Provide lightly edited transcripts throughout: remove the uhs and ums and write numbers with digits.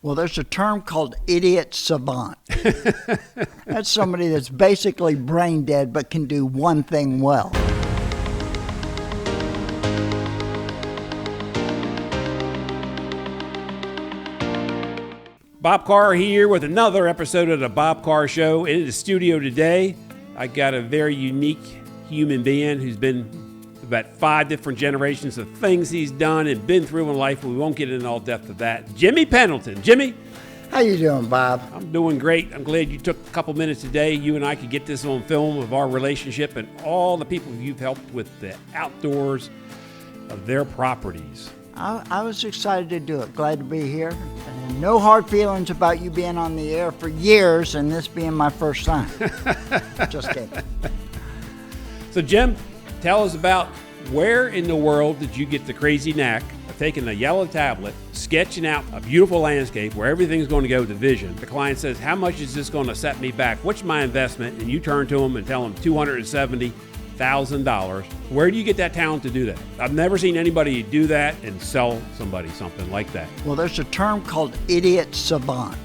Well, there's a term called idiot savant. That's somebody that's basically brain dead but can do one thing well. Bob Carr here with another episode of the Bob Carr Show. In the studio today, I got a very unique human being who's been about 5 different generations of things he's done and been through in life. We won't get into all depth of that. Jimmy Pendleton. Jimmy? How you doing, Bob? I'm doing great. I'm glad you took a couple minutes today. You and I could get this on film of our relationship and all the people you've helped with the outdoors of their properties. I was excited to do it. Glad to be here. And no hard feelings about you being on the air for years and this being my first time. Just kidding. So, Jim, tell us about where in the world did you get the crazy knack of taking a yellow tablet, sketching out a beautiful landscape where everything's going to go to vision. The client says, how much is this going to set me back? What's my investment? And you turn to them and tell them $270,000. Where do you get that talent to do that? I've never seen anybody do that and sell somebody something like that. Well, there's a term called idiot savant.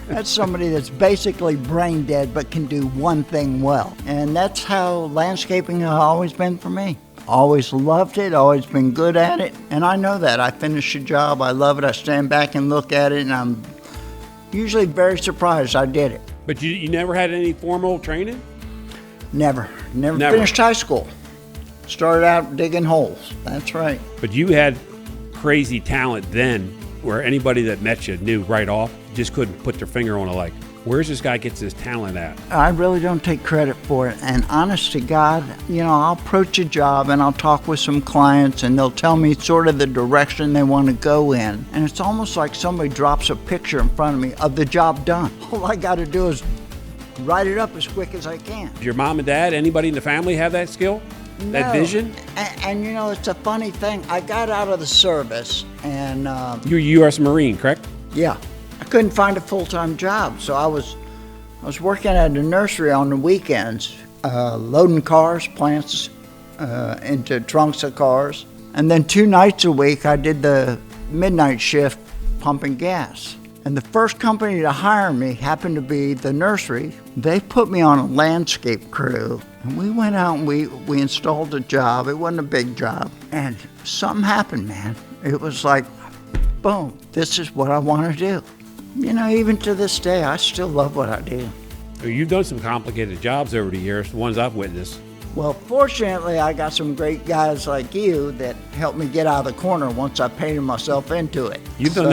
That's somebody that's basically brain dead but can do one thing well. And that's how landscaping has always been for me. Always loved it, always been good at it. And I know that. I finish a job, I love it, I stand back and look at it, and I'm usually very surprised I did it. But you never had any formal training? Never finished high school. Started out digging holes. That's right. But you had crazy talent then where anybody that met you knew right off, just couldn't put their finger on it like, where's this guy gets his talent at? I really don't take credit for it. And honest to God, I'll approach a job and I'll talk with some clients and they'll tell me sort of the direction they want to go in. And it's almost like somebody drops a picture in front of me of the job done. All I got to do is write it up as quick as I can. Does your mom and dad, anybody in the family have that skill? No. That vision? And it's a funny thing. I got out of the service and... You're a U.S. Marine, correct? Yeah. I couldn't find a full-time job, so I was working at a nursery on the weekends, loading cars, plants into trunks of cars. And then 2 nights a week, I did the midnight shift pumping gas. And the first company to hire me happened to be the nursery. They put me on a landscape crew, and we went out and we installed a job. It wasn't a big job. And something happened, man. It was like, boom, this is what I want to do. Even to this day, I still love what I do. You've done some complicated jobs over the years, the ones I've witnessed. Well, fortunately, I got some great guys like you that helped me get out of the corner once I painted myself into it. You've done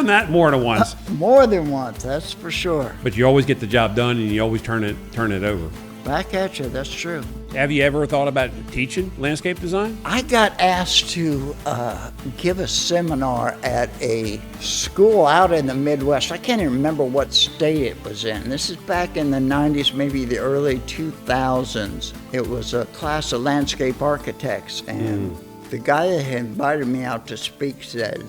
that more than once. More than once, that's for sure. But you always get the job done and you always turn it over. Back at you, that's true. Have you ever thought about teaching landscape design? I got asked to give a seminar at a school out in the Midwest. I can't even remember what state it was in. This is back in the 90s, maybe the early 2000s. It was a class of landscape architects, and the guy that had invited me out to speak said,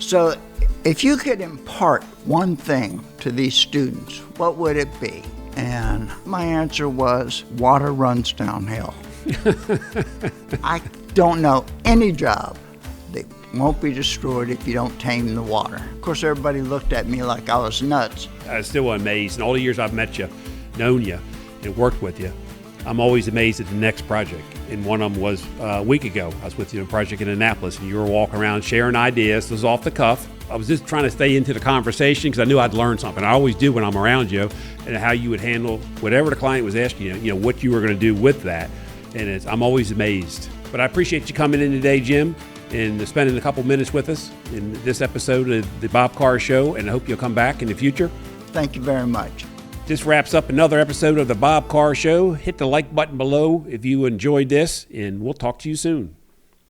so if you could impart one thing to these students, what would it be? And my answer was, water runs downhill. I don't know any job that won't be destroyed if you don't tame the water. Of course, everybody looked at me like I was nuts. I'm still amazed. In all the years I've met you, known you, and worked with you, I'm always amazed at the next project. And one of them was a week ago. I was with you in a project in Annapolis, and you were walking around sharing ideas. This was off the cuff. I was just trying to stay into the conversation because I knew I'd learn something. I always do when I'm around you, and how you would handle whatever the client was asking you, what you were going to do with that. And I'm always amazed. But I appreciate you coming in today, Jim, and spending a couple minutes with us in this episode of the Bob Carr Show, and I hope you'll come back in the future. Thank you very much. This wraps up another episode of the Bob Carr Show. Hit the like button below if you enjoyed this, and we'll talk to you soon.